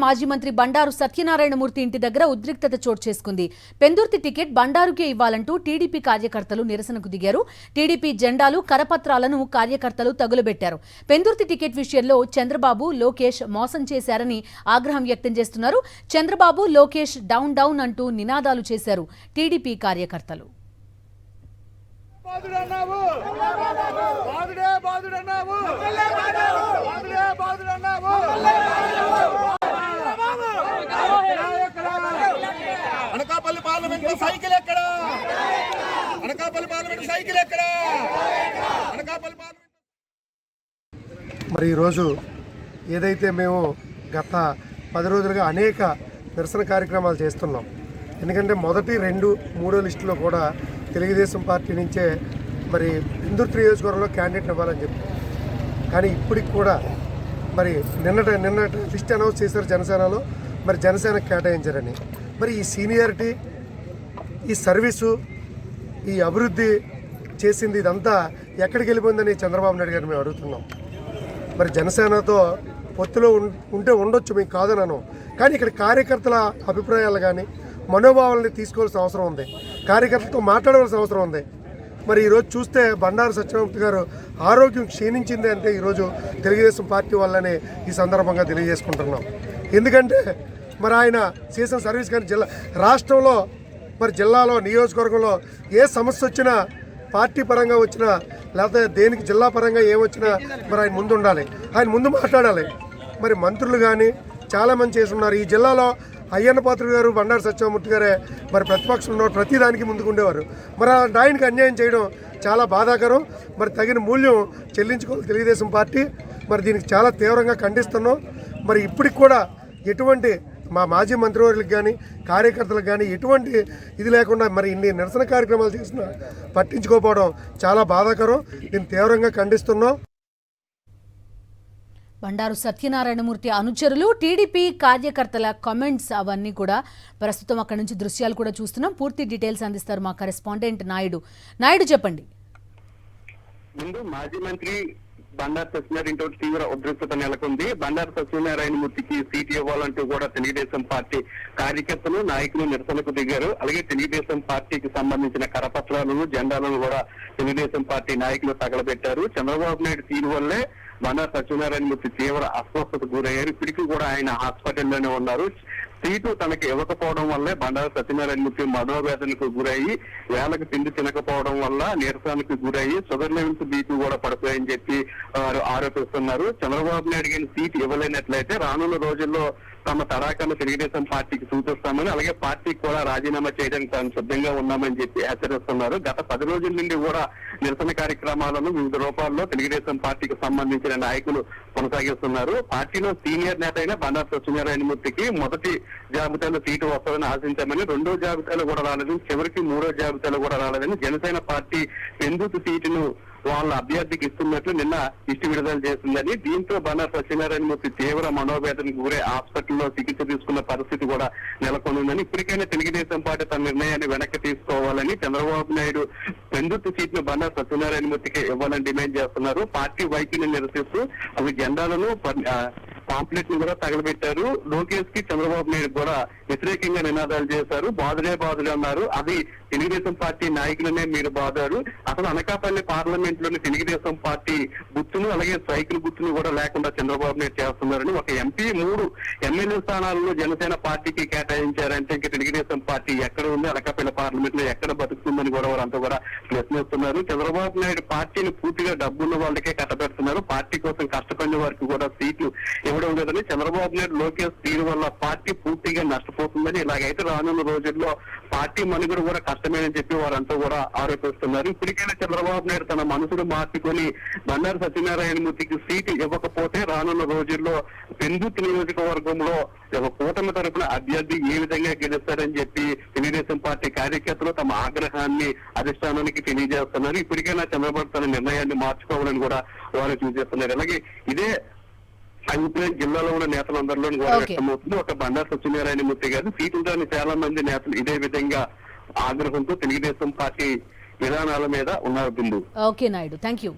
మాజీ మంత్రి బండారు సత్యనారాయణమూర్తి ఇంటి దగ్గర ఉద్రిక్తత చోటు చేసుకుంది. పెందుర్తి టికెట్ బండారుకే ఇవ్వాలంటూ టీడీపీ కార్యకర్తలు నిరసనకు దిగారు. టీడీపీ జెండాలు కరపత్రాలను కార్యకర్తలు తగులబెట్టారు. పెందుర్తి టికెట్ విషయంలో చంద్రబాబు లోకేష్ మోసం చేశారని ఆగ్రహం వ్యక్తం చేస్తున్నారు. చంద్రబాబు లోకేష్ డౌన్ డౌన్ అంటూ నినాదాలు చేశారు టీడీపీ కార్యకర్తలు. అనకాపల్లి పార్లమెంట్ సైకిల్ ఎక్కడ? అనకాపల్లి పార్లమెంట్ సైకిల్ ఎక్కడ? అనకాపల్లి పార్లమెంట్. మరి ఈరోజు ఏదైతే మేము గత 10 రోజులుగా అనేక నిరసన కార్యక్రమాలు చేస్తున్నాం. ఎందుకంటే మొదటి 2, 3 లిస్టులో కూడా తెలుగుదేశం పార్టీ నుంచే మరి పెందుర్తి నియోజకవర్గంలో క్యాండిడేట్ ఇవ్వాలని చెప్పి, కానీ ఇప్పటికి కూడా మరి నిన్న లిస్ట్ అనౌన్స్ చేశారు జనసేనలో. మరి జనసేనకు కేటాయించారని, మరి ఈ సీనియారిటీ, ఈ సర్వీసు, ఈ అభివృద్ధి చేసింది ఇదంతా ఎక్కడికి వెళ్ళిపోయిందని చంద్రబాబు నాయుడు గారిని మేము అడుగుతున్నాం. మరి జనసేనతో పొత్తులో ఉంటే ఉండొచ్చు, మేము కాదనను, కానీ ఇక్కడ కార్యకర్తల అభిప్రాయాలు కానీ మనోభావాలని తీసుకోవాల్సిన అవసరం ఉంది, కార్యకర్తలతో మాట్లాడవలసిన అవసరం ఉంది. మరి ఈరోజు చూస్తే బండారు సత్యనారాయణమూర్తి గారు ఆరోగ్యం క్షీణించింది అంటే ఈరోజు తెలుగుదేశం పార్టీ వల్లనే ఈ సందర్భంగా తెలియజేసుకుంటున్నాం. ఎందుకంటే మరి ఆయన చేసిన సర్వీస్ కానీ రాష్ట్రంలో మరి జిల్లాలో నియోజకవర్గంలో ఏ సమస్య వచ్చినా, పార్టీ పరంగా వచ్చినా లేకపోతే దేనికి జిల్లా పరంగా ఏమొచ్చినా మరి ఆయన ముందు ఉండాలి, ఆయన ముందు మాట్లాడాలి. మరి మంత్రులు కానీ చాలామంది చేసి ఉన్నారు. ఈ జిల్లాలో అయ్యన్న పాత్రుడు గారు, బండారు సత్యనారాయణమూర్తి గారే మరి ప్రతిపక్షంలో ఉన్నవారు, ప్రతిదానికి ముందుకుండేవారు. మరి ఆయనకి అన్యాయం చేయడం చాలా బాధాకరం. మరి తగిన మూల్యం చెల్లించుకోవాలి తెలుగుదేశం పార్టీ. మరి దీనికి చాలా తీవ్రంగా ఖండిస్తున్నాం. మరి ఇప్పటికి కూడా ఎటువంటి మా మాజీ మంత్రివర్యులకు కానీ కార్యకర్తలకు కానీ ఎటువంటి ఇది లేకుండా మరి ఇన్ని నిరసన కార్యక్రమాలు చేసినా పట్టించుకోకపోవడం చాలా బాధాకరం. దీన్ని తీవ్రంగా ఖండిస్తున్నాం. బండారు సత్యనారాయణమూర్తి అనుచరులు, టీడీపీ కార్యకర్తల కామెంట్స్ అవన్నీ కూడా ప్రస్తుతం అక్కడి నుంచి దృశ్యాలు కూడా చూస్తున్నాం. పూర్తి డీటెయిల్స్ అందిస్తారు మా కరెస్పాండెంట్ నాయుడు చెప్పండి. ముందు మాజీ మంత్రి బండారు సత్యనారాయణ తీవ్ర ఉద్రిక్తత నెలకొంది. బండారు సత్యనారాయణమూర్తికి సీట్ ఇవ్వాలంటూ కూడా తెలుగుదేశం పార్టీ కార్యకర్తలు, నాయకులు నిరసనకు దిగారు. అలాగే తెలుగుదేశం పార్టీకి సంబంధించిన కరపత్రాలను, జెండాలను కూడా తెలుగుదేశం పార్టీ నాయకులు తగలబెట్టారు. చంద్రబాబు నాయుడు తీరు వల్లే బండారు సత్యనారాయణమూర్తి తీవ్ర అస్వస్థతకు గురయ్యారు. ఇప్పటికీ కూడా ఆయన హాస్పిటల్లోనే ఉన్నారు. సీటు తనకు ఇవ్వకపోవడం వల్లే బండారు సత్యనారాయణమూర్తి మనోవేదనకు గురయ్యి, వేళకు తిండి తినకపోవడం వల్ల నీరసానికి గురయ్యి షుగర్ లెవెల్స్ బీపీ కూడా పడిపోయాయని చెప్పి వారు ఆరోపిస్తున్నారు. చంద్రబాబు నాయుడు గారిని సీటు ఇవ్వలేనట్లయితే రానున్న రోజుల్లో తమ తడాకాను తెలుగుదేశం పార్టీకి సూచిస్తామని, అలాగే పార్టీకి కూడా రాజీనామా చేయడానికి తాను సిద్ధంగా ఉన్నామని చెప్పి హెచ్చరిస్తున్నారు. గత 10 రోజుల నుండి కూడా నిరసన కార్యక్రమాలను వివిధ రూపాల్లో తెలుగుదేశం పార్టీకి సంబంధించిన నాయకులు కొనసాగిస్తున్నారు. పార్టీలో సీనియర్ నేత అయిన బండారు సత్యనారాయణమూర్తికి మొదటి జాబితాలో సీటు వస్తుందని ఆశించామని, 2వ జాబితాలో కూడా రాలేదని, చివరికి 3వ జాబితాలో కూడా రాలేదని జనసేన పార్టీ పెందుర్తి సీటును వాళ్ళ అభ్యర్థికి ఇస్తున్నట్లు నిన్న లిస్టు విడుదల చేసిందని, దీంతో బండారు సత్యనారాయణమూర్తి తీవ్ర మనోవేదనకు గురే హాస్పిటల్లో చికిత్స తీసుకున్న పరిస్థితి కూడా నెలకొందని, ఇప్పటికైనా తెలుగుదేశం పార్టీ తన నిర్ణయాన్ని వెనక్కి తీసుకోవాలని చంద్రబాబు నాయుడు పెందుర్తి సీట్ను బండారు సత్యనారాయణమూర్తికి ఇవ్వాలని డిమాండ్ చేస్తున్నారు. పార్టీ వైఖరిని నిరసిస్తూ అవి జెండాలను, పాంప్లెట్ ను కూడా తగలబెట్టారు. లోకేష్ కి చంద్రబాబు నాయుడు కూడా వ్యతిరేకంగా నినాదాలు చేశారు. బాధులే అన్నారు. అది తెలుగుదేశం పార్టీ నాయకులనే మీరు బాధారు. అసలు అనకాపల్లి పార్లమెంట్ లోని తెలుగుదేశం పార్టీ గుర్తును, అలాగే సైకిల్ గుర్తును కూడా లేకుండా చంద్రబాబు నాయుడు చేస్తున్నారని, ఒక ఎంపీ 3 ఎమ్మెల్యే స్థానాలను జనసేన పార్టీకి కేటాయించారంటే ఇంకా తెలుగుదేశం పార్టీ ఎక్కడ ఉంది, అనకాపల్లి పార్లమెంట్ లో ఎక్కడ బతుకుతుందని కూడా వారంతా కూడా ప్రశ్నిస్తున్నారు. చంద్రబాబు నాయుడు పార్టీని పూర్తిగా డబ్బున్న వాళ్ళకే కట్టబెడుతున్నారు. పార్టీ కోసం కష్టపడిన వారికి కూడా సీట్లు ఇవ్వడం లేదని, చంద్రబాబు నాయుడు లోకేష్ తీరు వల్ల పార్టీ పూర్తిగా నష్టపోతుందని, ఇలాగైతే రానున్న రోజుల్లో పార్టీ మనుగడ కూడా కష్టమేనని చెప్పి వారంతా కూడా ఆరోపిస్తున్నారు. ఇప్పటికైనా చంద్రబాబు నాయుడు తన మనసును మార్చుకొని బండారు సత్యనారాయణమూర్తికి సీటు ఇవ్వకపోతే రానున్న రోజుల్లో పెందుర్తి నియోజకవర్గంలో ఒక కూటమి తరపున అభ్యర్థి ఏ విధంగా గెలుస్తారని చెప్పి తెలుగుదేశం పార్టీ కార్యకర్తలు తమ ఆగ్రహాన్ని అధిష్టానానికి తెలియజేస్తున్నారు. ఇప్పటికైనా చంద్రబాబు తన నిర్ణయాన్ని మార్చుకోవాలని కూడా వారు చూసేస్తున్నారు. అలాగే ఇదే అభిప్రాయం జిల్లాలో ఉన్న నేతలందరిలో కూడా వ్యక్తమవుతుంది. ఒక బండారు సత్యనారాయణమూర్తి గారు సీటు ఉందని చాలా మంది నేతలు ఇదే విధంగా ఆగ్రహంతో తెలుగుదేశం పార్టీ విధానాల మీద ఉన్నారు. Okay Naidu, thank you.